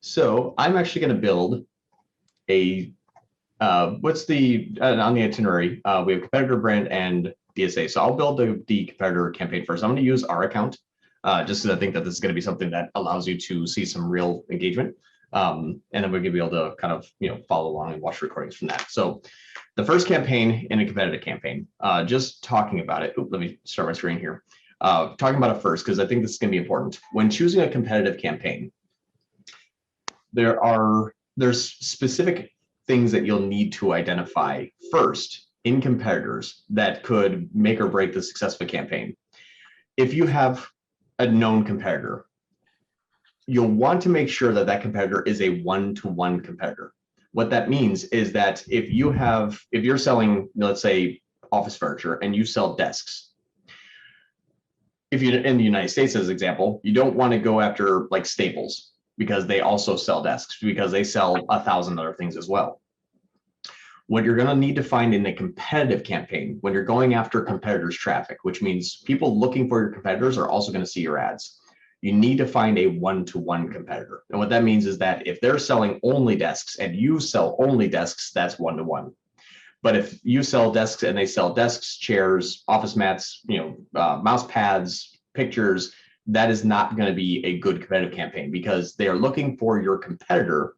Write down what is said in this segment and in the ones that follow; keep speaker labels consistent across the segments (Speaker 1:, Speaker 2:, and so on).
Speaker 1: So I'm actually going to build a what's the on the itinerary? We have competitor brand and DSA. So I'll build the competitor campaign first. I'm going to use our account just because I think that this is going to be something that allows you to see some real engagement. And then we're going to be able to kind of follow along and watch recordings from that. So the first campaign in a competitive campaign, just talking about it. Let me start my screen here. Talking about it first because I think this is going to be important when choosing a competitive campaign. There's specific things that you'll need to identify first in competitors that could make or break the success of a campaign. If you have a known competitor, you'll want to make sure that that competitor is a one-to-one competitor. What that means is that if you're selling, let's say, office furniture and you sell desks, if you're in the United States, as an example, you don't want to go after like Staples because they also sell desks, because they sell 1,000 other things as well. What you're going to need to find in a competitive campaign when you're going after competitors' traffic, which means people looking for your competitors are also going to see your ads. You need to find a one-to-one competitor. And what that means is that if they're selling only desks and you sell only desks, that's one-to-one. But if you sell desks and they sell desks, chairs, office mats, mouse pads, pictures, that is not going to be a good competitive campaign because they are looking for your competitor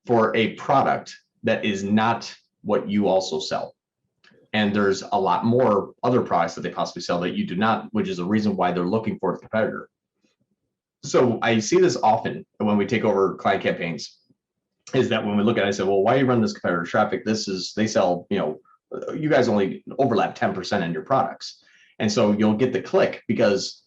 Speaker 1: for a product that is not what you also sell. And there's a lot more other products that they possibly sell that you do not, which is a reason why they're looking for the competitor. So I see this often when we take over client campaigns, is that when we look at it, I say, well, why you run this competitor traffic? They sell, you guys only overlap 10% in your products. And so you'll get the click because,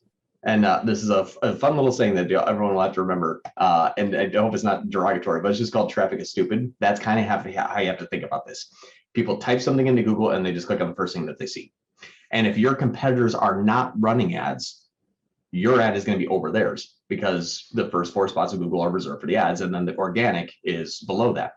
Speaker 1: and this is a fun little saying that everyone will have to remember. And I hope it's not derogatory, but it's just called traffic is stupid. That's kind of how you have to think about this. People type something into Google and they just click on the first thing that they see. And if your competitors are not running ads, your ad is going to be over theirs because the first 4 spots of Google are reserved for the ads, and then the organic is below that.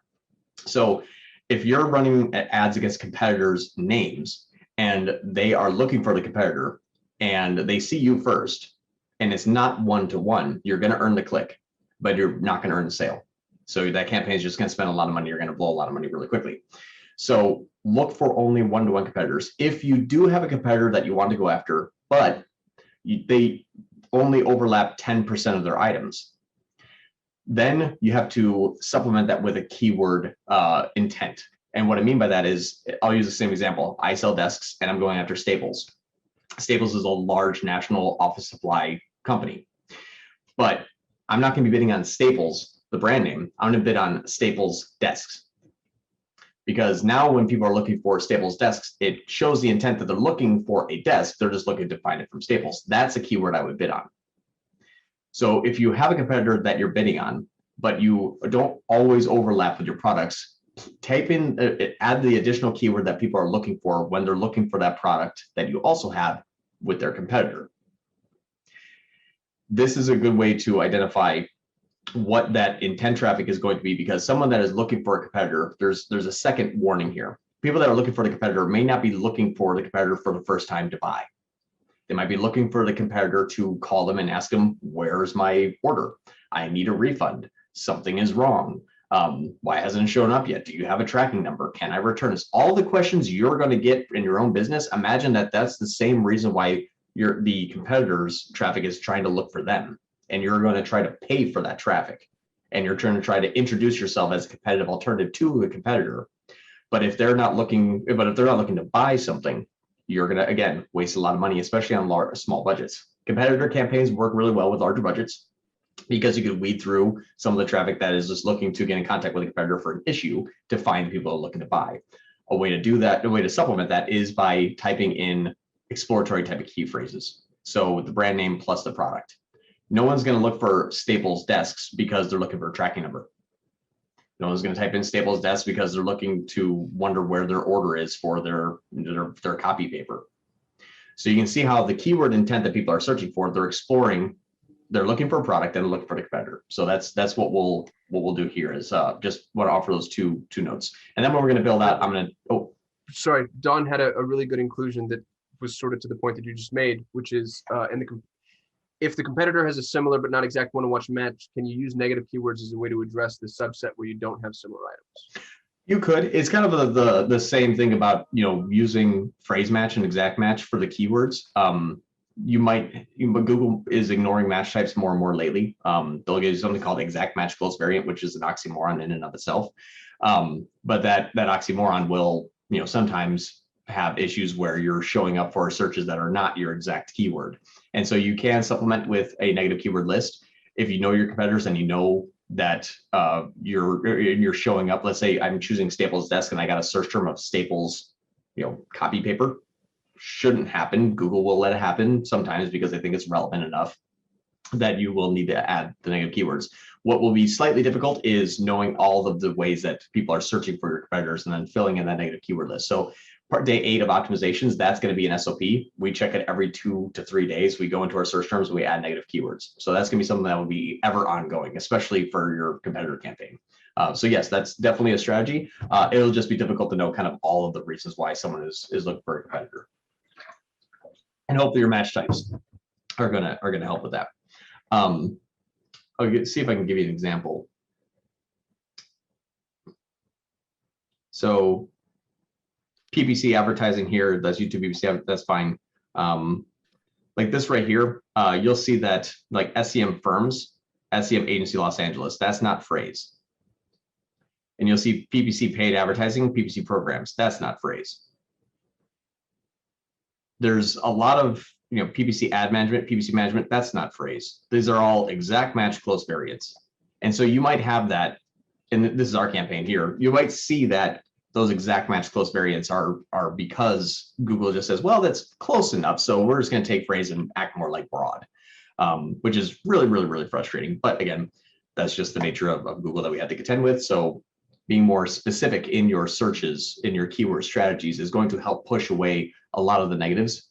Speaker 1: So if you're running ads against competitors' names and they are looking for the competitor and they see you first, and it's not one-to-one, you're going to earn the click, but you're not going to earn the sale. So that campaign is just going to spend a lot of money. You're going to blow a lot of money really quickly. So look for only one-to-one competitors. If you do have a competitor that you want to go after, but they only overlap 10% of their items, then you have to supplement that with a keyword intent. And what I mean by that is, I'll use the same example. I sell desks and I'm going after Staples. Staples is a large national office supply company, but I'm not going to be bidding on Staples, the brand name. I'm going to bid on Staples desks. Because now when people are looking for Staples desks, it shows the intent that they're looking for a desk. They're just looking to find it from Staples. That's a keyword I would bid on. So if you have a competitor that you're bidding on, but you don't always overlap with your products, type in, add the additional keyword that people are looking for when they're looking for that product that you also have with their competitor. This is a good way to identify what that intent traffic is going to be, because someone that is looking for a competitor, there's a second warning here. People that are looking for the competitor may not be looking for the competitor for the first time to buy. They might be looking for the competitor to call them and ask them, where's my order? I need a refund. Something is wrong. Why hasn't it shown up yet? Do you have a tracking number? Can I return this? All the questions you're going to get in your own business, imagine that that's the same reason why the competitor's traffic is trying to look for them. And you're going to try to pay for that traffic. And you're trying to introduce yourself as a competitive alternative to a competitor. But if they're not looking to buy something, you're going to, again, waste a lot of money, especially on small budgets. Competitor campaigns work really well with larger budgets because you can weed through some of the traffic that is just looking to get in contact with a competitor for an issue to find people looking to buy. A way to do that, a way to supplement that is by typing in exploratory type of key phrases. So the brand name plus the product. No one's going to look for Staples desks because they're looking for a tracking number. No one's going to type in Staples desks because they're looking to wonder where their order is for their copy paper. So you can see how the keyword intent that people are searching for, they're looking for a product and looking for the competitor. So that's what we'll do here is just want to offer those two notes. And then when we're going to build out, I'm going to,
Speaker 2: sorry, Don had a really good inclusion that was sort of to the point that you just made, which is if the competitor has a similar but not exact one-to-one match, can you use negative keywords as a way to address the subset where you don't have similar items?
Speaker 1: You could. It's kind of the same thing about using phrase match and exact match for the keywords. But Google is ignoring match types more and more lately. They'll give you something called exact match close variant, which is an oxymoron in and of itself. But that oxymoron will sometimes have issues where you're showing up for searches that are not your exact keyword. And so you can supplement with a negative keyword list if you know your competitors and you know that you're showing up. Let's say I'm choosing Staples desk and I got a search term of Staples, copy paper. Shouldn't happen. Google will let it happen sometimes because they think it's relevant enough that you will need to add the negative keywords. What will be slightly difficult is knowing all of the ways that people are searching for your competitors and then filling in that negative keyword list. So day 8 of optimizations, that's going to be an SOP. We check it every 2 to 3 days. We go into our search terms and we add negative keywords. So that's going to be something that will be ever ongoing, especially for your competitor campaign. So yes, that's definitely a strategy. It'll just be difficult to know kind of all of the reasons why someone is looking for a competitor. And hopefully your match types are gonna help with that. I'll see if I can give you an example. So PPC advertising here, that's YouTube PPC, that's fine. Like this right here, you'll see that like SEM firms, SEM agency Los Angeles, that's not phrase. And you'll see PPC paid advertising, PPC programs, that's not phrase. There's a lot of PPC ad management, PPC management, that's not phrase. These are all exact match close variants. And so you might have that, and this is our campaign here, you might see that those exact match close variants are because Google just says, well, that's close enough, so we're just going to take phrase and act more like broad, which is really, really, really frustrating. But again, that's just the nature of Google that we had to contend with. So being more specific in your searches, in your keyword strategies is going to help push away a lot of the negatives,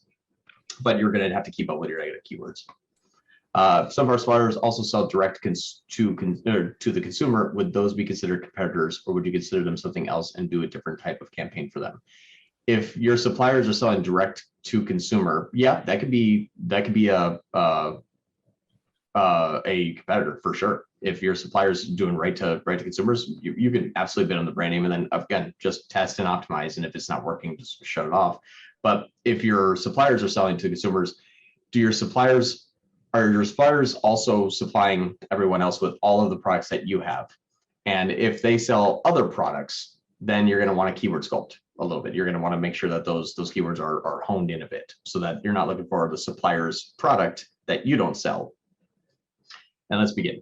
Speaker 1: but you're going to have to keep up with your negative keywords. Some of our suppliers also sell direct to the consumer. Would those be considered competitors, or would you consider them something else and do a different type of campaign for them? If your suppliers are selling direct to consumer, yeah, that could be a competitor for sure. If your supplier's doing right to consumers, you can absolutely bid on the brand name and then again just test and optimize, and if it's not working, just shut it off. But if your suppliers are selling to consumers, are your suppliers also supplying everyone else with all of the products that you have? And if they sell other products, then you're going to want to keyword sculpt a little bit. You're going to want to make sure that those keywords are honed in a bit so that you're not looking for the supplier's product that you don't sell. And let's begin.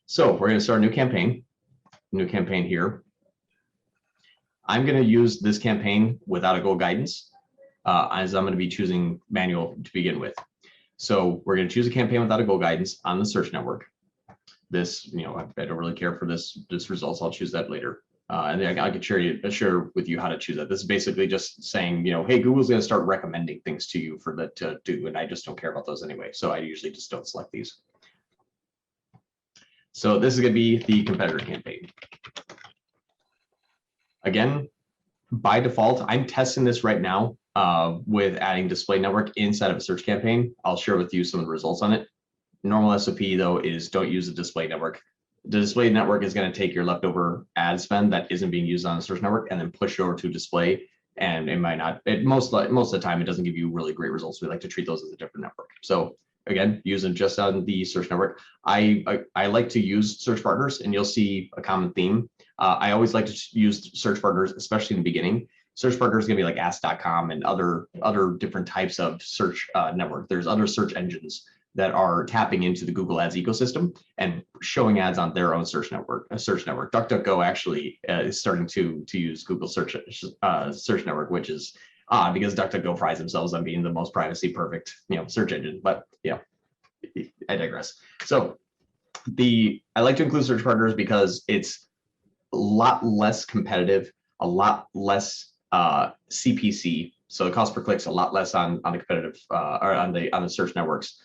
Speaker 1: So we're going to start a new campaign here. I'm going to use this campaign without a goal guidance, as I'm going to be choosing manual to begin with. So we're going to choose a campaign without a goal guidance on the search network. This, I don't really care for this results. I'll choose that later. And then I can share with you how to choose that. This is basically just saying, hey, Google's going to start recommending things to you for that to do, and I just don't care about those anyway. So I usually just don't select these. So this is going to be the competitor campaign. Again, by default, I'm testing this right now with adding display network inside of a search campaign. I'll share with you some of the results on it. Normal SOP though is don't use the display network. The display network is going to take your leftover ad spend that isn't being used on the search network and then push it over to display. And it might not, most of the time, it doesn't give you really great results. We like to treat those as a different network. So again, using just on the search network, I like to use search partners, and you'll see a common theme. I always like to use search partners, especially in the beginning. Search partners is going to be like ask.com and other different types of search network. There's other search engines that are tapping into the Google Ads ecosystem and showing ads on their own search network. DuckDuckGo actually is starting to use Google search network, which is odd because DuckDuckGo prides themselves on being the most privacy perfect search engine. But I digress. So I like to include search partners because it's a lot less competitive, a lot less CPC. So the cost per click is a lot less on the competitive or on the search networks.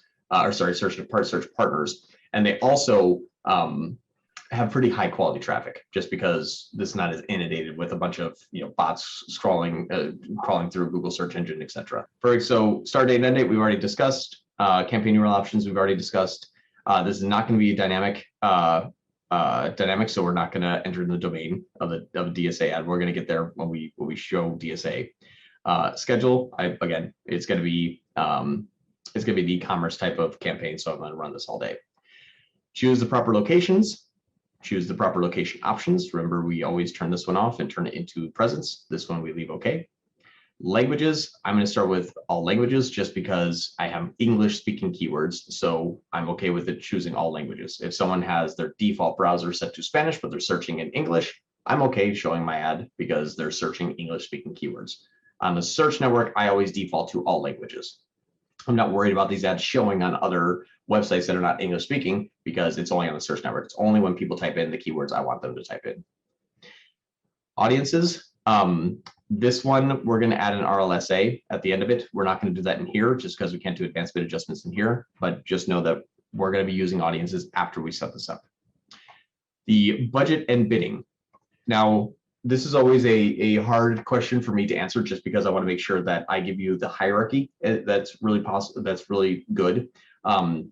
Speaker 1: Search partners, and they also have pretty high quality traffic, just because this is not as inundated with a bunch of bots crawling through Google search engine, etc. So start date and end date we've already discussed. Campaign URL options we've already discussed. This is not going to be a dynamic, so we're not going to enter in the domain of a DSA ad. We're going to get there when we show DSA. Schedule, again, it's going to be the e-commerce type of campaign, so I'm going to run this all day. Choose the proper locations. Choose the proper location options. Remember, we always turn this one off and turn it into presence. This one we leave okay. Languages, I'm going to start with all languages just because I have English speaking keywords. So I'm okay with it choosing all languages. If someone has their default browser set to Spanish, but they're searching in English, I'm okay showing my ad because they're searching English speaking keywords. On the search network, I always default to all languages. I'm not worried about these ads showing on other websites that are not English speaking because it's only on the search network. It's only when people type in the keywords I want them to type in. Audiences. This one, we're going to add an RLSA at the end of it. We're not going to do that in here just because we can't do advanced bid adjustments in here, but just know that we're going to be using audiences after we set this up. The budget and bidding. Now, this is always a hard question for me to answer just because I want to make sure that I give you the hierarchy that's really possible, that's really good. The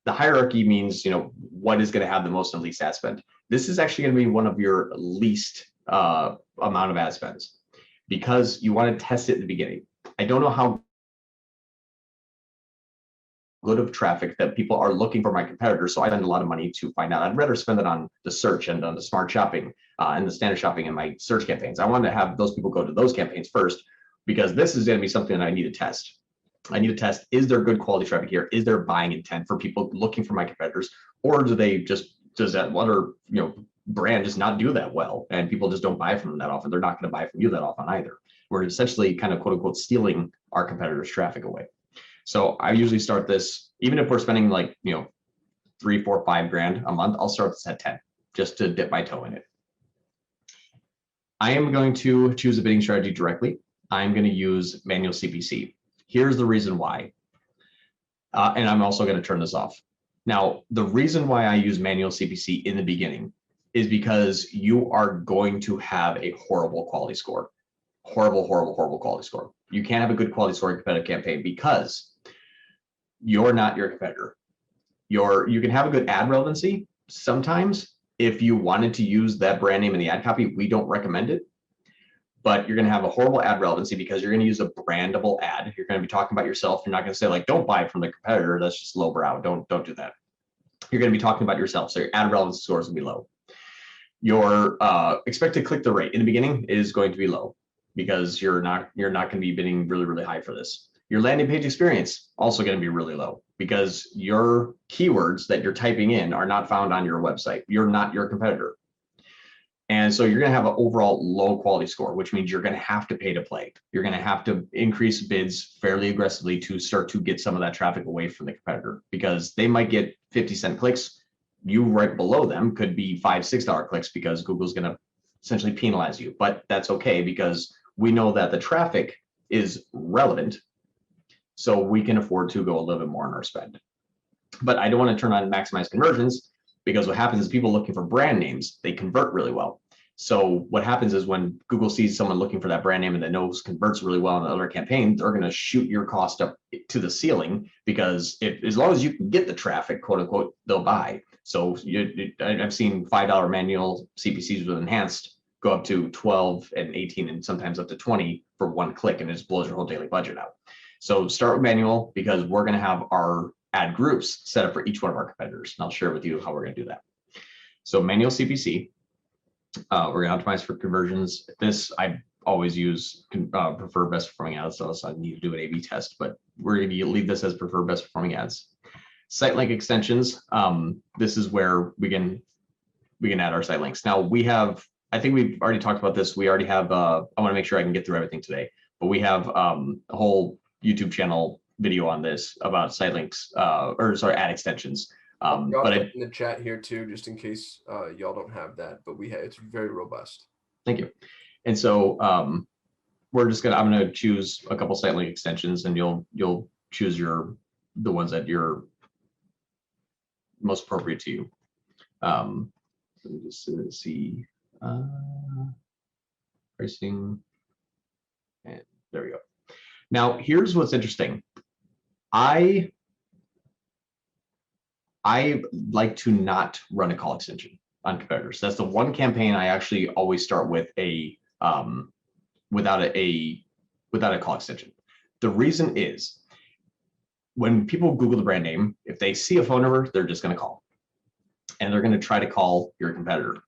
Speaker 1: hierarchy means, what is going to have the most and least ad spend. This is actually going to be one of your least amount of ad spends because you want to test it at the beginning. I don't know how good of traffic that people are looking for my competitors, so I spend a lot of money to find out. I'd rather spend it on the search and on the smart shopping and the standard shopping in my search campaigns. I want to have those people go to those campaigns first because this is going to be something that I need to test. I need to test, is there good quality traffic here? Is there buying intent for people looking for my competitors? Or does that other brand just not do that well and people just don't buy from them that often? They're not going to buy from you that often either. We're essentially kind of quote unquote stealing our competitors' traffic away. So I usually start this, even if we're spending like, 3, 4, 5 grand a month, I'll start this at 10 just to dip my toe in it. I am going to choose a bidding strategy directly. I'm going to use manual CPC. Here's the reason why. And I'm also going to turn this off. Now, the reason why I use manual CPC in the beginning is because you are going to have a horrible quality score. Horrible quality score. You can't have a good quality score in a competitive campaign because you're not your competitor. You can have a good ad relevancy sometimes if you wanted to use that brand name in the ad copy. We don't recommend it, but you're going to have a horrible ad relevancy because you're going to use a brandable ad. You're going to be talking about yourself. You're not going to say like, don't buy from the competitor. That's just lowbrow. Don't do that. You're going to be talking about yourself. So your ad relevance scores will be low. Your expected click-through rate in the beginning is going to be low because you're not going to be bidding really, really high for this. Your landing page experience also going to be really low because your keywords that you're typing in are not found on your website. You're not your competitor. And so you're going to have an overall low quality score, which means you're going to have to pay to play. You're going to have to increase bids fairly aggressively to start to get some of that traffic away from the competitor because they might get 50-cent clicks. You right below them could be $5, $6 clicks because Google's going to essentially penalize you. But that's okay because we know that the traffic is relevant. So we can afford to go a little bit more on our spend. But I don't want to turn on maximize conversions because what happens is people looking for brand names, they convert really well. So what happens is when Google sees someone looking for that brand name and they knows converts really well in another campaign, they're going to shoot your cost up to the ceiling because as long as you can get the traffic, quote unquote, they'll buy. So I've seen $5 manual CPCs with enhanced go up to 12 and 18 and sometimes up to 20 for one click, and it just blows your whole daily budget out. So start with manual because we're going to have our ad groups set up for each one of our competitors. And I'll share with you how we're going to do that. So manual CPC, we're going to optimize for conversions. This I always use prefer best performing ads, so I need to do an A/B test, but we're going to leave this as prefer best performing ads. Site link extensions. This is where we can add our site links. Now we have, I think we've already talked about this. We already have, I want to make sure I can get through everything today, but we have a whole YouTube channel video on this about site links, ad extensions.
Speaker 2: But in the chat here too, just in case y'all don't have that, but it's very robust.
Speaker 1: Thank you. And so I'm gonna choose a couple site link extensions, and you'll choose the ones that you're most appropriate to you. Let me just see pricing, and there we go. Now here's what's interesting. I like to not run a call extension on competitors. That's the one campaign I actually always start with a without a call extension. The reason is when people Google the brand name, if they see a phone number, they're just going to call, and they're going to try to call your competitor.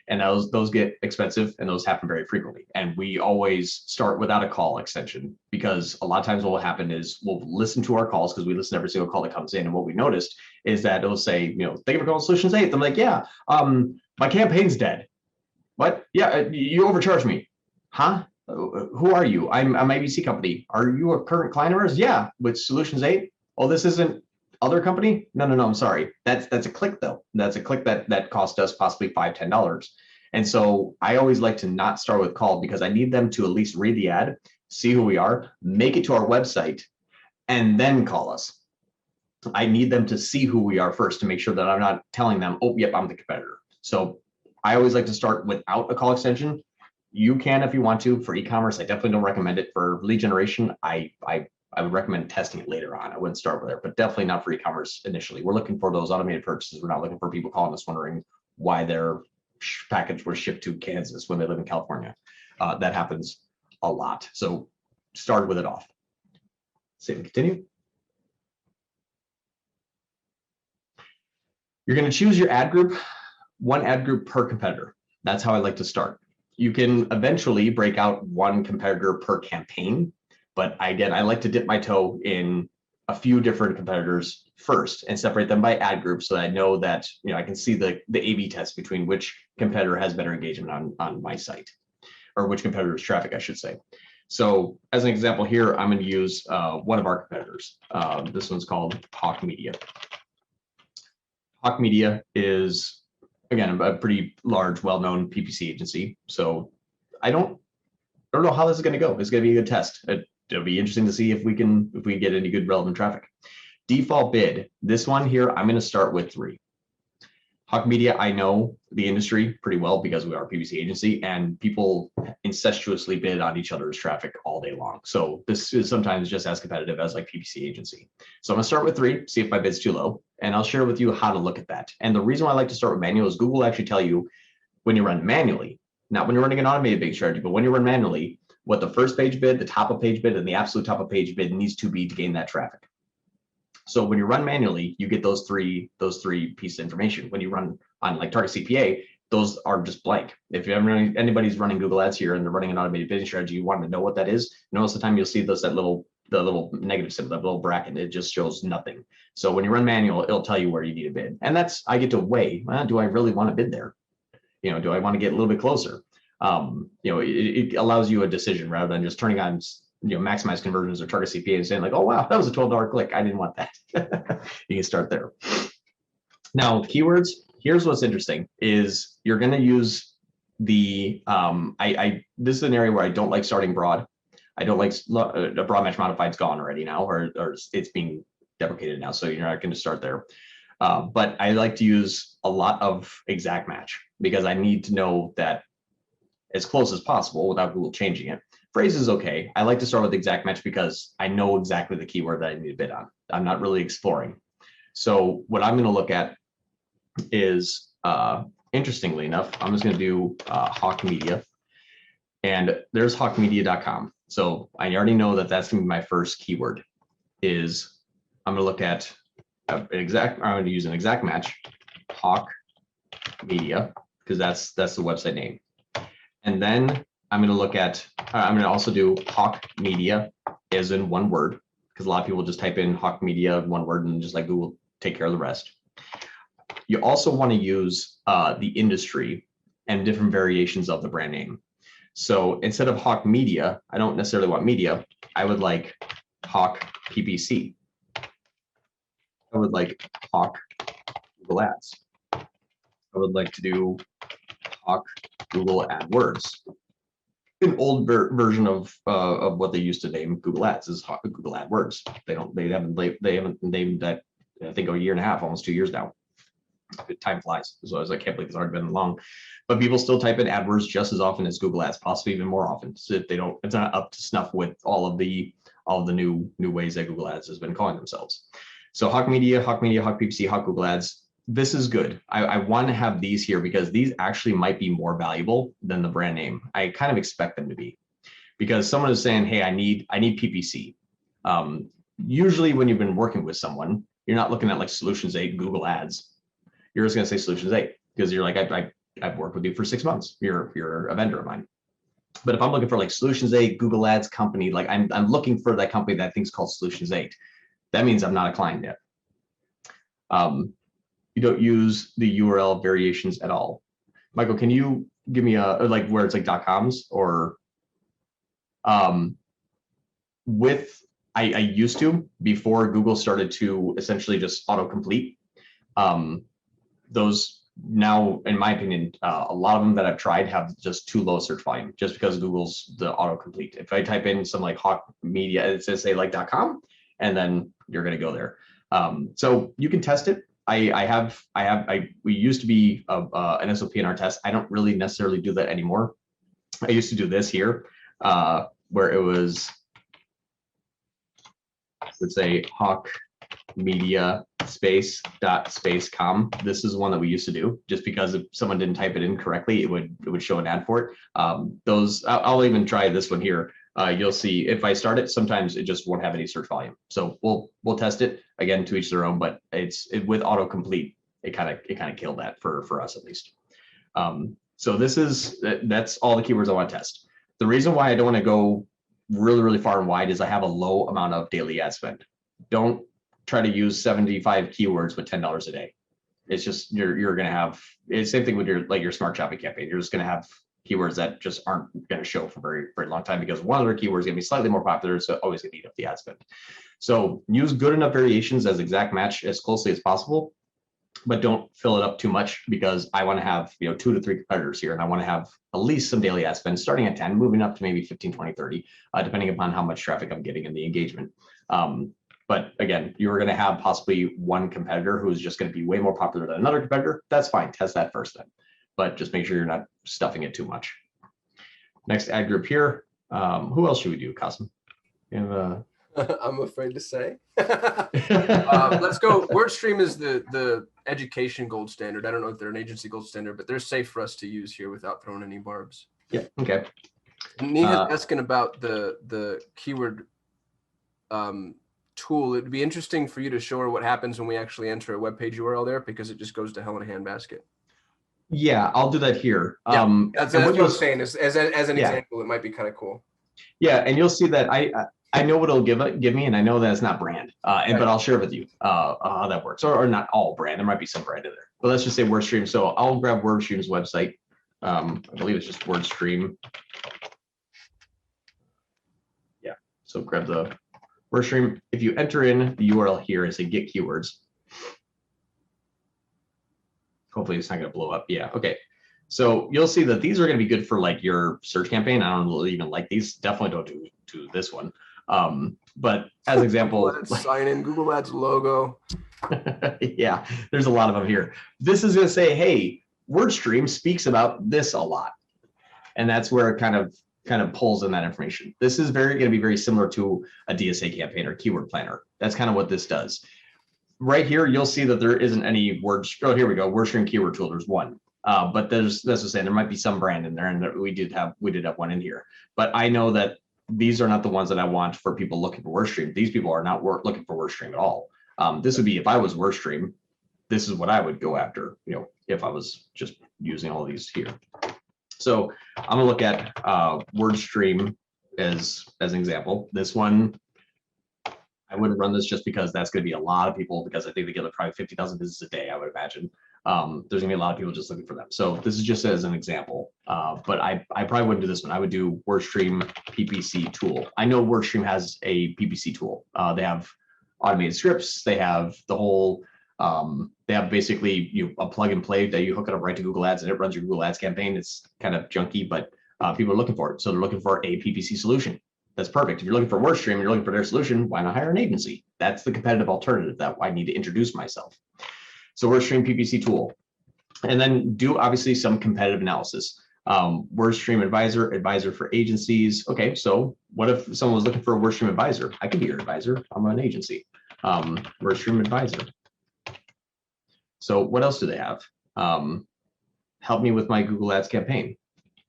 Speaker 1: And those get expensive, and those happen very frequently. And we always start without a call extension, because a lot of times what will happen is we'll listen to our calls, because we listen to every single call that comes in. And what we noticed is that it'll say, thank you for calling Solutions 8. I'm like, yeah, my campaign's dead. What? Yeah, you overcharged me. Huh? Who are you? I'm ABC company. Are you a current client of ours? Yeah, with Solutions 8. Oh, this isn't other company? No, I'm sorry. That's a click though. That's a click that cost us possibly $5, $10. And so I always like to not start with call, because I need them to at least read the ad, see who we are, make it to our website, and then call us. I need them to see who we are first, to make sure that I'm not telling them, oh, yep, I'm the competitor. So I always like to start without a call extension. You can if you want to. For e-commerce, I definitely don't recommend it. For lead generation, I would recommend testing it later on. I wouldn't start with there, but definitely not for e-commerce initially. We're looking for those automated purchases. We're not looking for people calling us wondering why their package was shipped to Kansas when they live in California. That happens a lot. So start with it off. Save and continue. You're going to choose your ad group, one ad group per competitor. That's how I like to start. You can eventually break out one competitor per campaign, but again, I like to dip my toe in a few different competitors first and separate them by ad group, so that I know that I can see the A/B test between which competitor has better engagement on my site, or which competitor's traffic, I should say. So as an example here, I'm going to use one of our competitors. This one's called Hawk Media. Hawk Media is, again, a pretty large, well-known PPC agency. So I don't know how this is going to go. It's going to be a good test. It'll be interesting to see if we get any good relevant traffic. Default bid. This one here, I'm going to start with 3. Hawk Media, I know the industry pretty well because we are a PPC agency, and people incestuously bid on each other's traffic all day long. So this is sometimes just as competitive as like PPC agency. So I'm gonna start with 3, see if my bid's too low, and I'll share with you how to look at that. And the reason why I like to start with manual is Google will actually tell you when you run manually, not when you're running an automated bid strategy, but when you run manually, what the first page bid, the top of page bid, and the absolute top of page bid needs to be to gain that traffic. So when you run manually, you get those three pieces of information. When you run on like Target CPA, those are just blank. If anybody's running Google Ads here and they're running an automated bidding strategy, you want to know what that is. Most of the time you'll see the little negative symbol, that little bracket. It just shows nothing. So when you run manual, it'll tell you where you need to bid, and I get to weigh. Do I really want to bid there? Do I want to get a little bit closer? It allows you a decision rather than just turning on maximize conversions or Target CPA and saying like, oh wow, that was a $12 click. I didn't want that. You can start there. Now, keywords. Here's what's interesting is you're going to use the this is an area where I don't like starting broad. I don't like a broad match modified's gone already now, or it's being deprecated now, so you're not going to start there. But I like to use a lot of exact match because I need to know that as close as possible without Google changing it. Phrase is okay. I like to start with exact match because I know exactly the keyword that I need to bid on. I'm not really exploring. So what I'm going to look at is, interestingly enough, I'm just going to do Hawk Media, and there's hawkmedia.com. So I already know that that's going to be my first keyword. Is I'm going to look at I'm going to use an exact match, Hawk Media, because that's the website name. And then I'm going to look at, I'm going to also do Hawk Media as in one word, because a lot of people just type in Hawk Media, one word, and just like Google take care of the rest. You also want to use the industry and different variations of the brand name. So instead of Hawk Media, I don't necessarily want media. I would like Hawk PPC. I would like Hawk Google Ads. I would like to do Hawk Google AdWords. An old version of what they used to name Google Ads is Hawk Google AdWords. They haven't named that, I think, a year and a half, almost 2 years now. Time flies. So I can't believe it's already been long. But people still type in AdWords just as often as Google Ads, possibly even more often. So it's not up to snuff with all of the all the new ways that Google Ads has been calling themselves. So Hawk Media, Hawk PPC, Hawk Google Ads. This is good. I want to have these here because these actually might be more valuable than the brand name. I kind of expect them to be, because someone is saying, hey, I need PPC. Usually when you've been working with someone, you're not looking at like Solutions 8 Google Ads. You're just going to say Solutions 8 because you're like, I've worked with you for 6 months. You're a vendor of mine. But if I'm looking for like Solutions 8 Google Ads company, like I'm looking for that company that I think is called Solutions 8. That means I'm not a client yet. You don't use the URL variations at all. Michael, can you give me a like where it's like .coms or with I used to before Google started to essentially just autocomplete. Those now, in my opinion, a lot of them that I've tried have just too low search volume just because Google's the autocomplete. If I type in some like Hawk Media, it says say like .com, and then you're going to go there. So you can test it. We used to be an SOP in our test. I don't really necessarily do that anymore. I used to do this here, where it was, let's say Hawk Media space.com. This is one that we used to do just because if someone didn't type it in correctly, it would show an ad for it. I'll even try this one here. You'll see if I start it, sometimes it just won't have any search volume. So we'll test it again, to each their own, but with autocomplete, it kind of killed that for us at least. So that's all the keywords I want to test. The reason why I don't want to go really far and wide is I have a low amount of daily ad spend. Don't try to use 75 keywords with $10 a day. It's just you're going to have it's the same thing with your smart shopping campaign. You're just going to have keywords that just aren't going to show for very long time because one of their keywords is going to be slightly more popular, so always going to eat up the ad spend. So use good enough variations as exact match as closely as possible, but don't fill it up too much because I want to have 2 to 3 competitors here, and I want to have at least some daily ad spend starting at 10, moving up to maybe 15, 20, 30, depending upon how much traffic I'm getting in the engagement. But again, you're going to have possibly one competitor who is just going to be way more popular than another competitor. That's fine. Test that first then, but just make sure you're not stuffing it too much. Next ad group here. Who else should we do, Kasim?
Speaker 2: I'm afraid to say. Let's go. WordStream is the education gold standard. I don't know if they're an agency gold standard, but they're safe for us to use here without throwing any barbs.
Speaker 1: Yeah. Okay.
Speaker 2: Neha's asking about the keyword tool. It'd be interesting for you to show her what happens when we actually enter a web page URL there, because it just goes to hell in a handbasket.
Speaker 1: Yeah, I'll do that here.
Speaker 2: Yeah, that's what I was saying. As an example, it might be kind of cool.
Speaker 1: Yeah, and you'll see that I know what it'll give me, and I know that it's not brand, but I'll share with you how that works, or not all brand. There might be some brand in there, but let's just say WordStream. So I'll grab WordStream's website. I believe it's just WordStream. Yeah, so grab the WordStream. If you enter in the URL here and say get keywords, hopefully it's not going to blow up. Yeah, okay. So you'll see that these are going to be good for like your search campaign. I don't really even like these. Definitely don't do this one. But as an example,
Speaker 2: sign in Google Ads logo.
Speaker 1: Yeah, there's a lot of them here. This is going to say, hey, WordStream speaks about this a lot, and that's where it kind of pulls in that information. This is going to be very similar to a DSA campaign or keyword planner. That's kind of what this does. Right here, you'll see that there isn't any words. Oh, here we go. WordStream keyword tool. There's one. But that's what I'm saying. There might be some brand in there, and we did have one in here. But I know that these are not the ones that I want for people looking for WordStream. These people are not looking for WordStream at all. This would be, if I was WordStream, this is what I would go after, if I was just using all these here. So I'm gonna look at WordStream as an example. This one, I wouldn't run this just because that's going to be a lot of people, because I think they get probably 50,000 visits a day, I would imagine. There's gonna be a lot of people just looking for them. So this is just as an example, but I probably wouldn't do this one. I would do WordStream PPC tool. I know WordStream has a PPC tool. They have automated scripts. They have the whole, they have basically a plug and play that you hook it up right to Google Ads and it runs your Google Ads campaign. It's kind of junky, but people are looking for it. So they're looking for a PPC solution. That's perfect. If you're looking for WordStream and you're looking for their solution, why not hire an agency? That's the competitive alternative that I need to introduce myself. So WordStream PPC tool, and then do obviously some competitive analysis. WordStream advisor, advisor for agencies. Okay, so what if someone was looking for a WordStream advisor? I could be your advisor. I'm an agency. WordStream advisor. So what else do they have? Help me with my Google Ads campaign.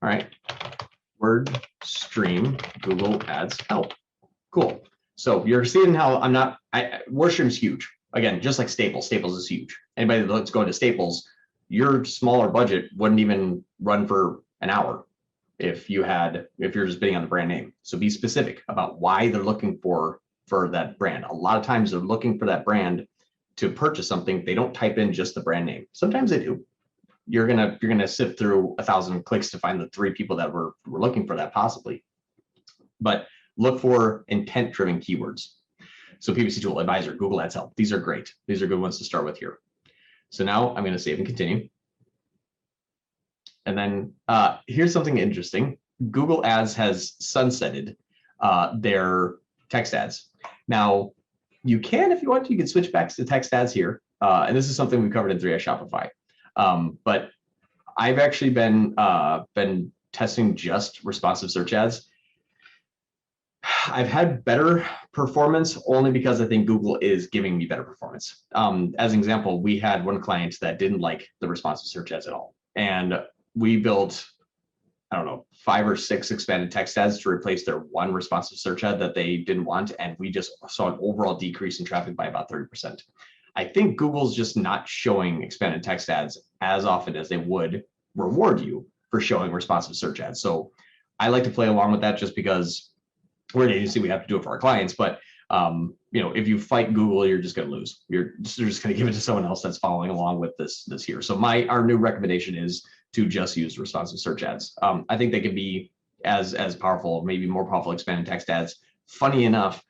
Speaker 1: All right, WordStream Google Ads help. Cool. So you're seeing how WordStream's huge. Again, just like Staples. Staples is huge. Anybody that's going to Staples, your smaller budget wouldn't even run for an hour if you're just bidding on the brand name. So be specific about why they're looking for that brand. A lot of times they're looking for that brand to purchase something. They don't type in just the brand name. Sometimes they do. You're gonna sift through 1,000 clicks to find the 3 people that were looking for that possibly. But look for intent-driven keywords. So PPC tool, advisor, Google Ads help. These are great. These are good ones to start with here. So now I'm going to save and continue. And then here's something interesting. Google Ads has sunsetted their text ads. Now, you can, if you want to, you can switch back to text ads here. And this is something we covered in 3S Shopify. But I've actually been testing just responsive search ads. I've had better performance only because I think Google is giving me better performance. As an example, we had one client that didn't like the responsive search ads at all. And we built, I don't know, 5 or 6 expanded text ads to replace their one responsive search ad that they didn't want. And we just saw an overall decrease in traffic by about 30%. I think Google's just not showing expanded text ads as often as they would reward you for showing responsive search ads. So I like to play along with that just because we're an agency, we have to do it for our clients. But if you fight Google, you're just going to lose. You're just going to give it to someone else that's following along with this here. So our new recommendation is to just use responsive search ads. I think they can be as powerful, maybe more powerful expanded text ads. Funny enough,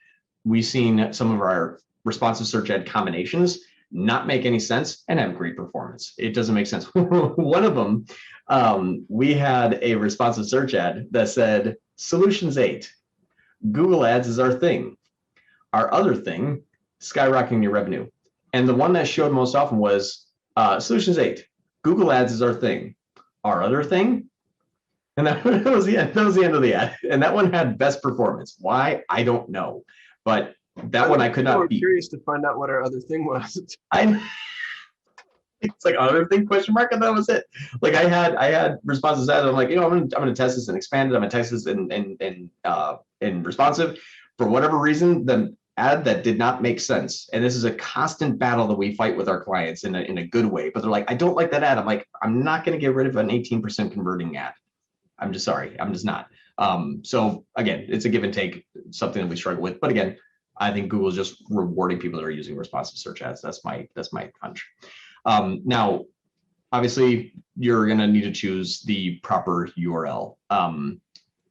Speaker 1: we've seen some of our responsive search ad combinations not make any sense and have great performance. It doesn't make sense. One of them, we had a responsive search ad that said Solutions 8. Google Ads is our thing. Our other thing, skyrocketing your revenue. And the one that showed most often was Solutions 8. Google Ads is our thing. Our other thing? And that was the end. That was the end of the ad. And that one had best performance. Why? I don't know. But that one I could not beat.
Speaker 2: Curious to find out what our other thing was.
Speaker 1: It's like other thing question mark, and that was it. Like I had responses that I'm like, I'm gonna test this and expand it. I'm gonna test this in responsive. For whatever reason, the ad that did not make sense. And this is a constant battle that we fight with our clients in a good way. But they're like, I don't like that ad. I'm like, I'm not gonna get rid of an 18% converting ad. I'm just sorry. I'm just not. So again, it's a give and take, something that we struggle with. But again, I think Google is just rewarding people that are using responsive search ads. That's my hunch. Now, obviously, you're going to need to choose the proper URL.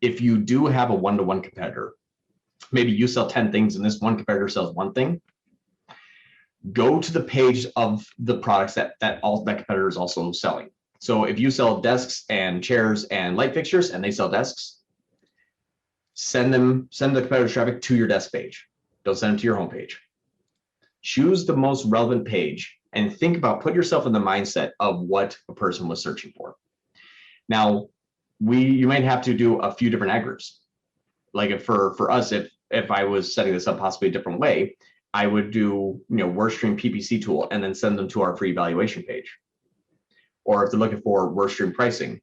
Speaker 1: If you do have a one-to-one competitor, maybe you sell 10 things and this one competitor sells one thing, go to the page of the products that competitor is also selling. So if you sell desks and chairs and light fixtures and they sell desks, send the competitor's traffic to your desk page. Don't send them to your homepage. Choose the most relevant page and think about, put yourself in the mindset of what a person was searching for. Now, you might have to do a few different ad groups. Like for us, if I was setting this up possibly a different way, I would do WordStream PPC tool and then send them to our free evaluation page. Or if they're looking for WordStream pricing,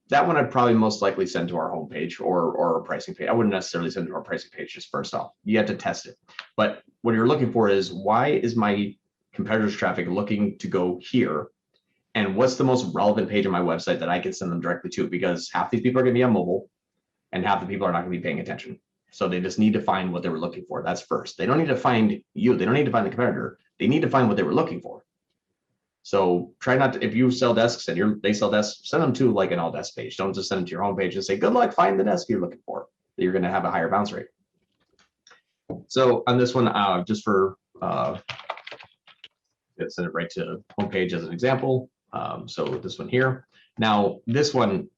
Speaker 1: that one I'd probably most likely send to our homepage or a pricing page. I wouldn't necessarily send to our pricing page just first off. You have to test it. But what you're looking for is, why is my competitor's traffic looking to go here? And what's the most relevant page on my website that I can send them directly to? Because half these people are going to be on mobile and half the people are not going to be paying attention. So they just need to find what they were looking for. That's first. They don't need to find you. They don't need to find the competitor. They need to find what they were looking for. So try not to, if you sell desks and they sell desks, send them to like an all desk page. Don't just send them to your homepage and say, good luck, find the desk you're looking for. You're going to have a higher bounce rate. So on this one, just for, send it right to homepage as an example. So this one here. Now this one,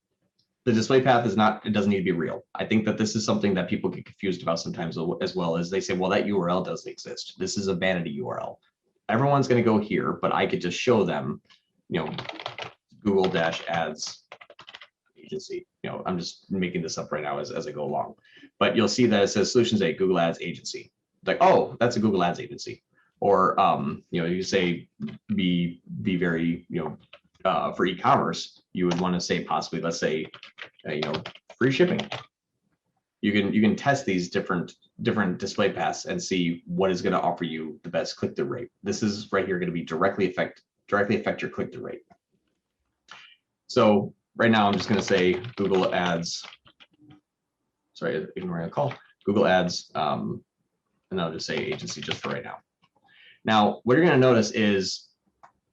Speaker 1: the display path it doesn't need to be real. I think that this is something that people get confused about sometimes, as well as they say, well, that URL doesn't exist. This is a vanity URL. Everyone's going to go here, but I could just show them, Google-ads agency. I'm just making this up right now as I go along. But you'll see that it says Solutions 8 Google Ads Agency. Like, oh, that's a Google Ads agency. Or you say be very, for e-commerce, you would want to say possibly, let's say, free shipping. You can test these different display paths and see what is going to offer you the best click-through rate. This is right here going to be directly affect your click-through rate. So right now I'm just going to say Google Ads. Sorry, ignoring the call. Google Ads, and I'll just say agency just for right now. Now, what you're going to notice is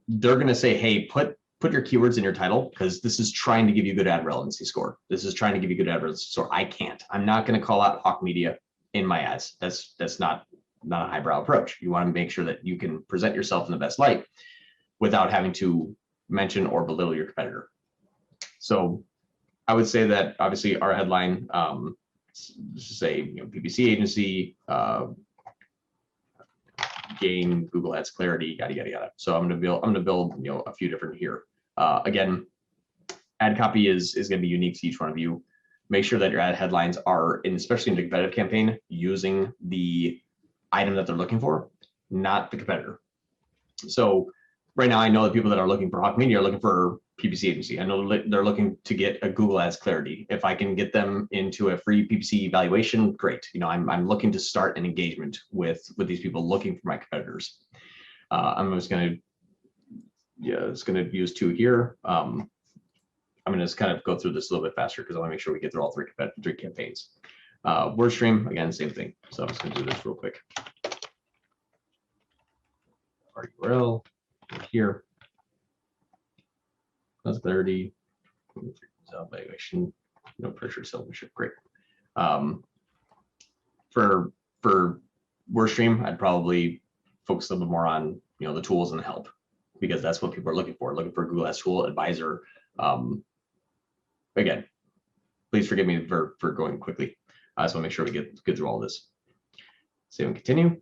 Speaker 1: they're going to say, hey, put your keywords in your title, because this is trying to give you good ad relevancy score. This is trying to give you good ad relevancy score. I'm not going to call out Hawk Media in my ads. That's not a highbrow approach. You want to make sure that you can present yourself in the best light without having to mention or belittle your competitor. So I would say that obviously our headline, say PPC agency, gain Google Ads clarity, yada yada yada. So I'm gonna build a few different here. Again, ad copy is going to be unique to each one of you. Make sure that your ad headlines are, especially in the competitive campaign, using the item that they're looking for, not the competitor. So right now, I know that people that are looking for Hawk Media are looking for PPC agency. I know they're looking to get a Google Ads clarity. If I can get them into a free PPC evaluation, great. I'm looking to start an engagement with these people looking for my competitors. I'm just going to use 2 here. I'm going to just kind of go through this a little bit faster because I want to make sure we get through all three campaigns. WordStream, again, same thing. So I'm just going to do this real quick. Our URL here. That's clarity. Evaluation. No pressure, self-ship. Great. For WordStream, I'd probably focus a little bit more on the tools and the help, because that's what people are looking for. Looking for a Google Ads tool advisor. Again, please forgive me for going quickly. I just want to make sure we get through all this. Save and continue.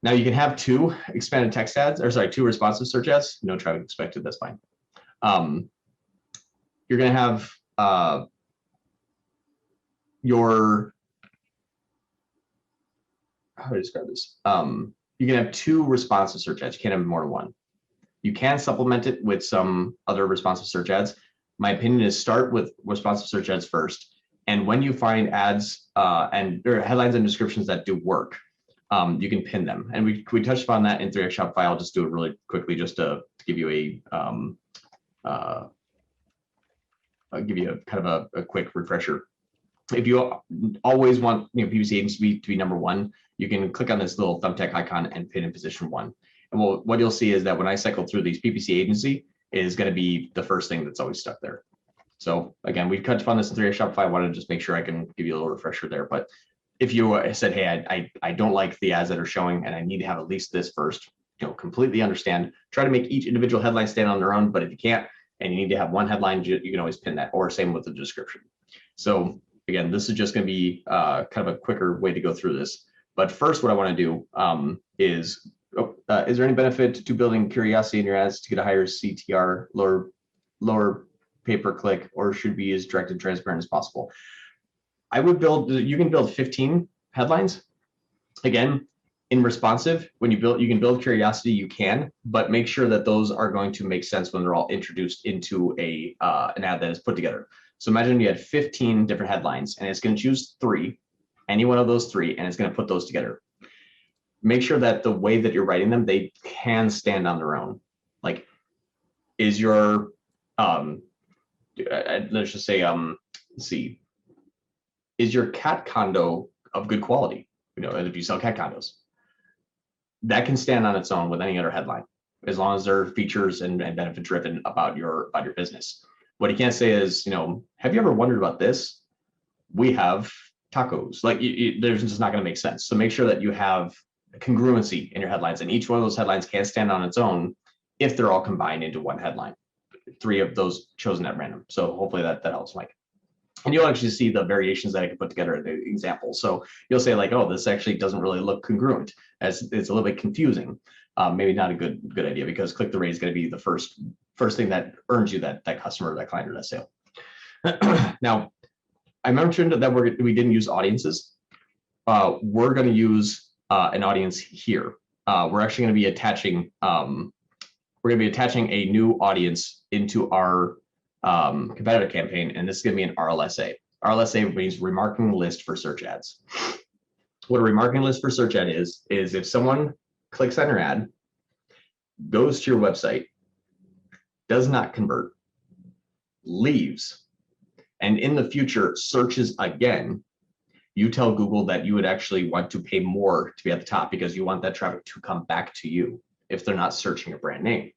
Speaker 1: Now you can have 2 expanded text ads, or sorry, 2 responsive search ads. No traffic expected. That's fine. You're going to have how do I describe this? You can have 2 responsive search ads. You can't have more than 1. You can supplement it with some other responsive search ads. My opinion is start with responsive search ads first. And when you find ads or headlines and descriptions that do work, you can pin them. And we touched upon that in 3x Shopify. I'll just do it really quickly just to give you I'll give you kind of a quick refresher. If you always want PPC agency to be number 1, you can click on this little thumbtack icon and pin in position 1. And what you'll see is that when I cycle through these, PPC agency is going to be the first thing that's always stuck there. So again, we touched upon this in 3x Shopify. I wanted to just make sure I can give you a little refresher there. But if you said, hey, I don't like the ads that are showing and I need to have at least this first, completely understand. Try to make each individual headline stand on their own. But if you can't and you need to have one headline, you can always pin that, or same with the description. So again, this is just going to be kind of a quicker way to go through this. But first, what I want to do is there any benefit to building curiosity in your ads to get a higher CTR, lower pay-per-click, or should be as direct and transparent as possible? You can build 15 headlines. Again, in responsive, when you can build curiosity, you can, but make sure that those are going to make sense when they're all introduced into an ad that is put together. So imagine you had 15 different headlines and it's going to choose 3, any one of those 3, and it's going to put those together. Make sure that the way that you're writing them, they can stand on their own. Like, is your, let's just say, let's see, is your cat condo of good quality? If you sell cat condos, that can stand on its own with any other headline, as long as they're features and benefit driven about your business. What you can't say is, have you ever wondered about this? We have tacos. Like, there's just not going to make sense. So make sure that you have congruency in your headlines, and each one of those headlines can stand on its own if they're all combined into one headline. 3 of those chosen at random. So hopefully that helps, Mike. And you'll actually see the variations that I can put together in the example. So you'll say like, oh, this actually doesn't really look congruent, as it's a little bit confusing. maybe not a good idea, because click the rate is going to be the first thing that earns you that customer, that client, or that sale. Now, I mentioned that we didn't use audiences. We're going to use an audience here. We're actually going to be attaching a new audience into our competitive campaign, and this is going to be an RLSA. RLSA means remarketing list for search ads. What a remarketing list for search ad is if someone clicks on your ad, goes to your website, does not convert, leaves, and in the future searches again, you tell Google that you would actually want to pay more to be at the top, because you want that traffic to come back to you if they're not searching a brand name.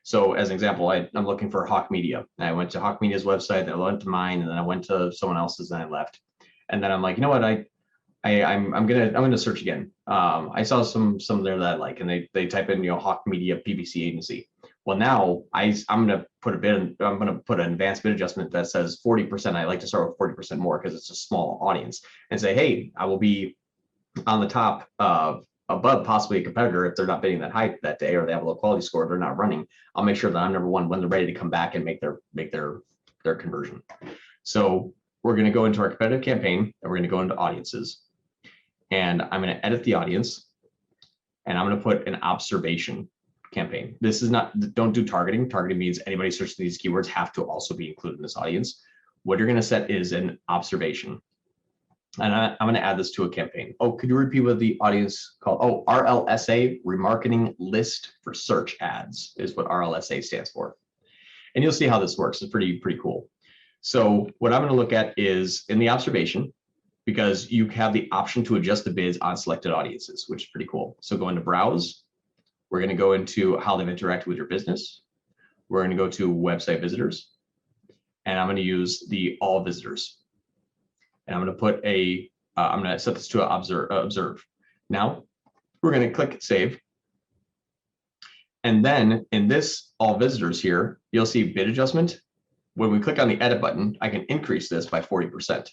Speaker 1: So as an example, I'm looking for Hawk Media. And I went to Hawk Media's website, then I went to mine, and then I went to someone else's, and I left. And then I'm like, you know what, I'm gonna search again. I saw some there that I like, and they type in, Hawk Media PPC agency. Well, now I'm gonna put an advanced bid adjustment that says 40%. I like to start with 40% more because it's a small audience, and say, hey, I will be on the top above possibly a competitor if they're not bidding that high that day, or they have a low quality score, they're not running. I'll make sure that I'm number one when they're ready to come back and make their conversion. So we're going to go into our competitive campaign, and we're going to go into audiences, and I'm going to edit the audience, and I'm going to put an observation campaign. This is not, don't do targeting. Targeting means anybody searching these keywords have to also be included in this audience. What you're going to set is an observation. And I'm going to add this to a campaign. Oh, could you repeat what the audience called? Oh, RLSA, remarketing list for search ads, is what RLSA stands for. And you'll see how this works. It's pretty cool. So what I'm going to look at is in the observation, because you have the option to adjust the bids on selected audiences, which is pretty cool. So go into browse. We're going to go into how they've interacted with your business. We're going to go to website visitors, and I'm going to use the all visitors. And I'm going to put I'm going to set this to observe. Now we're going to click save. And then in this all visitors here, you'll see bid adjustment. When we click on the edit button, I can increase this by 40%.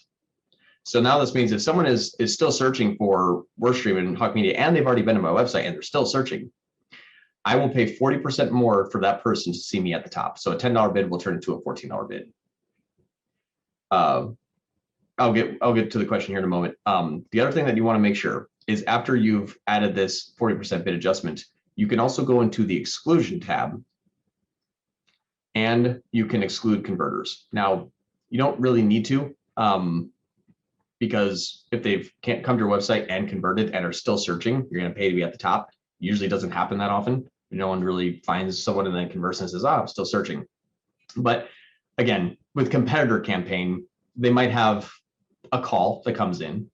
Speaker 1: So now this means if someone is still searching for WordStream and Hawk Media, and they've already been to my website and they're still searching, I will pay 40% more for that person to see me at the top. So a $10 bid will turn into a $14 bid. I'll get to the question here in a moment. The other thing that you want to make sure is after you've added this 40% bid adjustment, you can also go into the exclusion tab, and you can exclude converters. Now, you don't really need to, because if they've can't come to your website and converted and are still searching, you're going to pay to be at the top. Usually doesn't happen that often. No one really finds someone and then converts and says, I'm still searching. But again, with competitor campaign, they might have a call that comes in,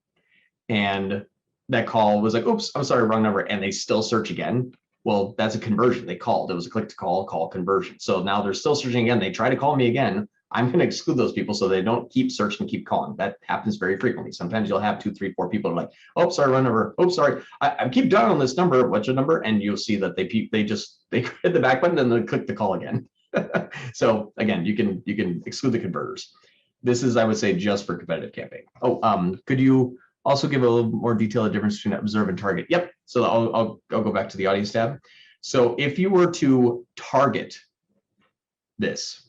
Speaker 1: and that call was like, oops, I'm sorry, wrong number, and they still search again. Well, that's a conversion. They called. It was a click to call conversion. So now they're still searching again. They try to call me again. I'm going to exclude those people so they don't keep searching, keep calling. That happens very frequently. Sometimes you'll have 2, 3, 4 people like, oh, sorry, wrong number. Oh, sorry, I keep dialing this number. What's your number? And you'll see that they hit the back button and then click the call again. So again, you can exclude the converters. This is, I would say, just for competitive campaign. Oh, could you also give a little more detail, the difference between observe and target? Yep. So I'll go back to the audience tab. So if you were to target this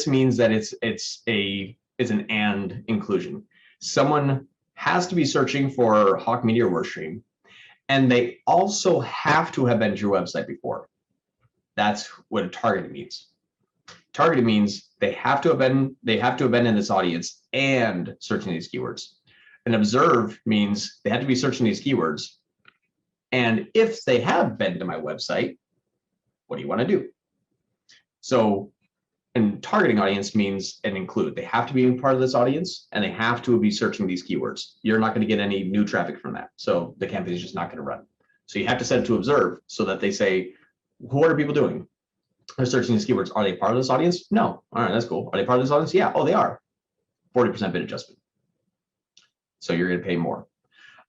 Speaker 1: means that it's an and inclusion. Someone has to be searching for Hawk Media or WordStream, and they also have to have been to your website before. That's what a targeting means. Targeting means they have to have been in this audience and searching these keywords. An observe means they have to be searching these keywords, and if they have been to my website, what do you want to do? So, and targeting audience means an include. They have to be part of this audience, and they have to be searching these keywords. You're not going to get any new traffic from that, so the campaign is just not going to run. So you have to set it to observe so that they say, what are people doing? They're searching these keywords. Are they part of this audience? No. All right, that's cool. Are they part of this audience? Yeah. Oh, they are. 40% bid adjustment. So you're going to pay more.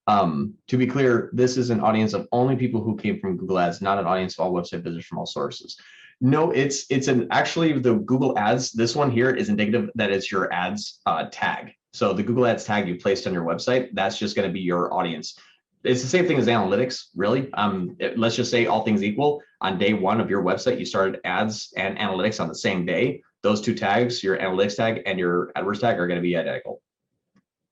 Speaker 1: To be clear, this is an audience of only people who came from Google Ads, not an audience of all website visitors from all sources. No, it's actually the Google Ads. This one here is indicative that it's your ads tag. So the Google Ads tag you placed on your website, that's just going to be your audience. it's the same thing as analytics, really. Let's just say all things equal, on day one of your website, you started ads and analytics on the same day. Those two tags, your analytics tag and your AdWords tag, are going to be identical.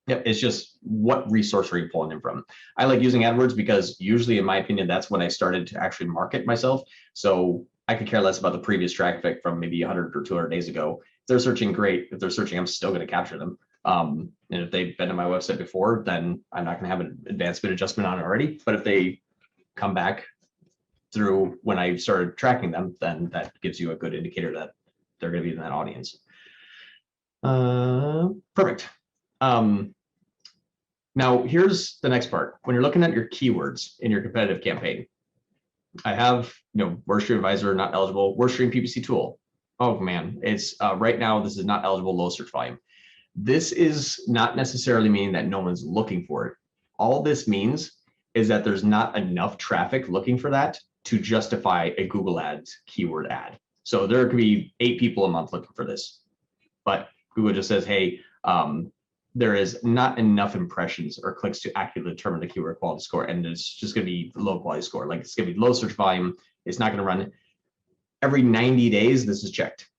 Speaker 1: Yep, it's just what resource are you pulling in from? I like using AdWords because usually, in my opinion, that's when I started to actually market myself. So I could care less about the previous traffic from maybe 100 or 200 days ago. If they're searching, great. If they're searching, I'm still going to capture them. And if they've been to my website before, then I'm not going to have an advanced bid adjustment on it already. But if they come back through when I started tracking them, then that gives you a good indicator that they're going to be in that audience. Perfect. Now, here's the next part. When you're looking at your keywords in your competitive campaign, I have, WordStream Advisor not eligible, WordStream PPC tool. Oh man, it's right now, this is not eligible, low search volume. This is not necessarily meaning that no one's looking for it. All this means is that there's not enough traffic looking for that to justify a Google Ads keyword ad. So there could be 8 people a month looking for this, but Google just says, hey, there is not enough impressions or clicks to accurately determine the keyword quality score, and it's just going to be low quality score. Like it's going to be low search volume. It's not going to run every 90 days. This is checked.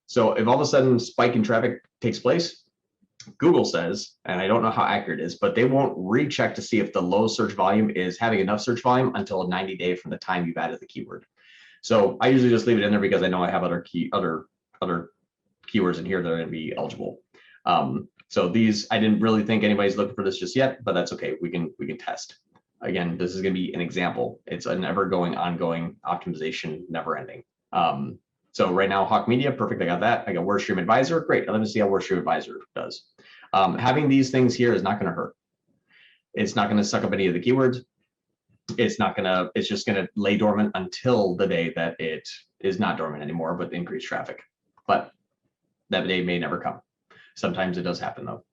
Speaker 1: So if all of a sudden spike in traffic takes place, Google says, and I don't know how accurate it is, but they won't recheck to see if the low search volume is having enough search volume until 90 days from the time you've added the keyword. So I usually just leave it in there because I know I have other keywords in here that are going to be eligible. So these, I didn't really think anybody's looking for this just yet, but that's okay. We can test. Again, this is going to be an example. It's a ongoing optimization, never ending. So right now, Hawk Media, perfect. I got that. I got WordStream Advisor. Great. Let me see how WordStream Advisor does. Having these things here is not going to hurt. It's not going to suck up any of the keywords. It's just going to lay dormant until the day that it is not dormant anymore, but increased traffic. But that day may never come. Sometimes it does happen though.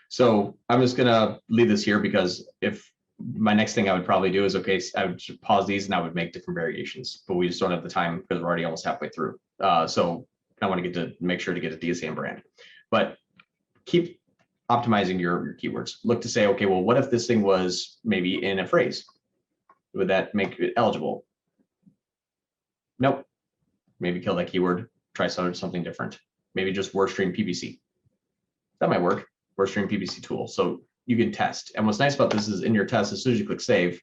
Speaker 1: So I'm just going to leave this here because if my next thing I would probably do is, okay, I would pause these and I would make different variations, but we just don't have the time because we're already almost halfway through. So I want to make sure to get a DSM brand, but keep optimizing your keywords. Look to say, okay, well, what if this thing was maybe in a phrase? Would that make it eligible? Nope. Maybe kill that keyword, try something different. Maybe just WordStream PPC. That might work. WordStream PPC tool. So you can test. And what's nice about this is in your test, as soon as you click save,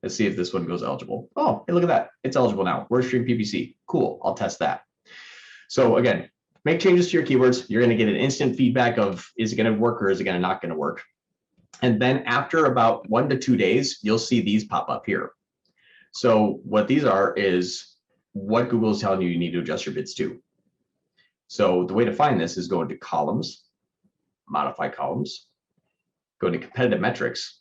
Speaker 1: let's see if this one goes eligible. Oh, hey, look at that. It's eligible now. WordStream PPC. Cool. I'll test that. So again, make changes to your keywords. You're going to get an instant feedback of, is it going to work or is it going to not going to work? And then after about 1 to 2 days, you'll see these pop up here. So what these are is what Google is telling you need to adjust your bids to. So the way to find this is go into columns, modify columns, go to competitive metrics,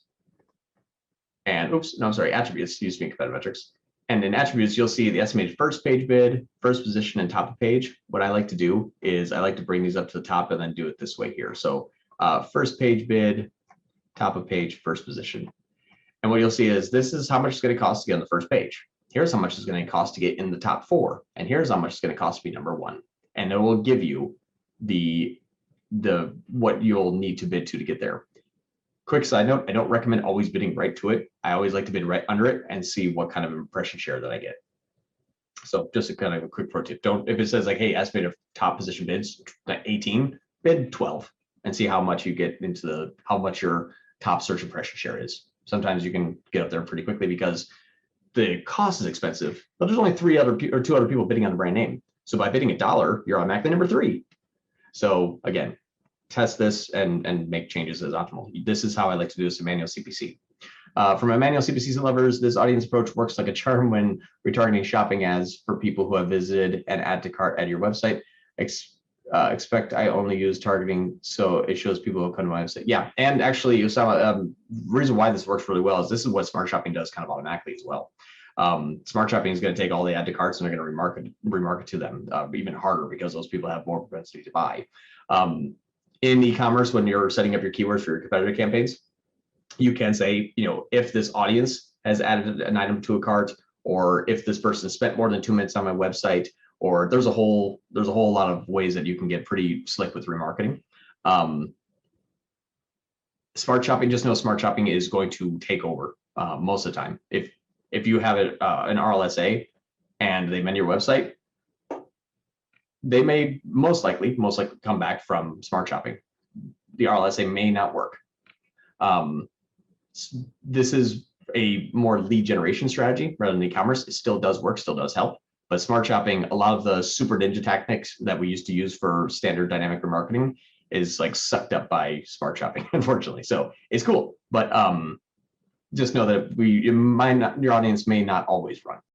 Speaker 1: and attributes, competitive metrics. And in attributes, you'll see the estimated first page bid, first position, and top of page. What I like to do is I like to bring these up to the top and then do it this way here. So first page bid, top of page, first position. And what you'll see is this is how much it's going to cost to get on the first page. Here's how much it's going to cost to get in the top 4. And here's how much it's going to cost to be number 1. And it will give you the what you'll need to bid to get there. Quick side note, I don't recommend always bidding right to it. I always like to bid right under it and see what kind of impression share that I get. So just a kind of a quick pro tip. If it says like, hey, estimate of top position bids, 18, bid 12 and see how much you get into how much your top search impression share is. Sometimes you can get up there pretty quickly because the cost is expensive, but there's only 2 other people bidding on the brand name. So by bidding $1, you're automatically number 3. So again, test this and make changes as optimal. This is how I like to do this in manual CPC. For my manual CPC lovers, this audience approach works like a charm when retargeting shopping ads for people who have visited and add to cart at your website. Expect I only use targeting so it shows people who come to my website. Yeah, and actually, Usama, reason why this works really well is this is what smart shopping does kind of automatically as well. Smart shopping is going to take all the add to carts and they're going to remarket to them even harder because those people have more propensity to buy. In e-commerce, when you're setting up your keywords for your competitor campaigns, you can say, if this audience has added an item to a cart, or if this person spent more than 2 minutes on my website, or there's a whole lot of ways that you can get pretty slick with remarketing. Smart shopping, just know smart shopping is going to take over most of the time. If you have an RLSA and they mend your website, they may most likely come back from smart shopping. The RLSA may not work. This is a more lead generation strategy rather than e-commerce. It still does work, still does help. But smart shopping, a lot of the super ninja tactics that we used to use for standard dynamic remarketing is like sucked up by smart shopping, unfortunately. So it's cool, but just know that your audience may not always run.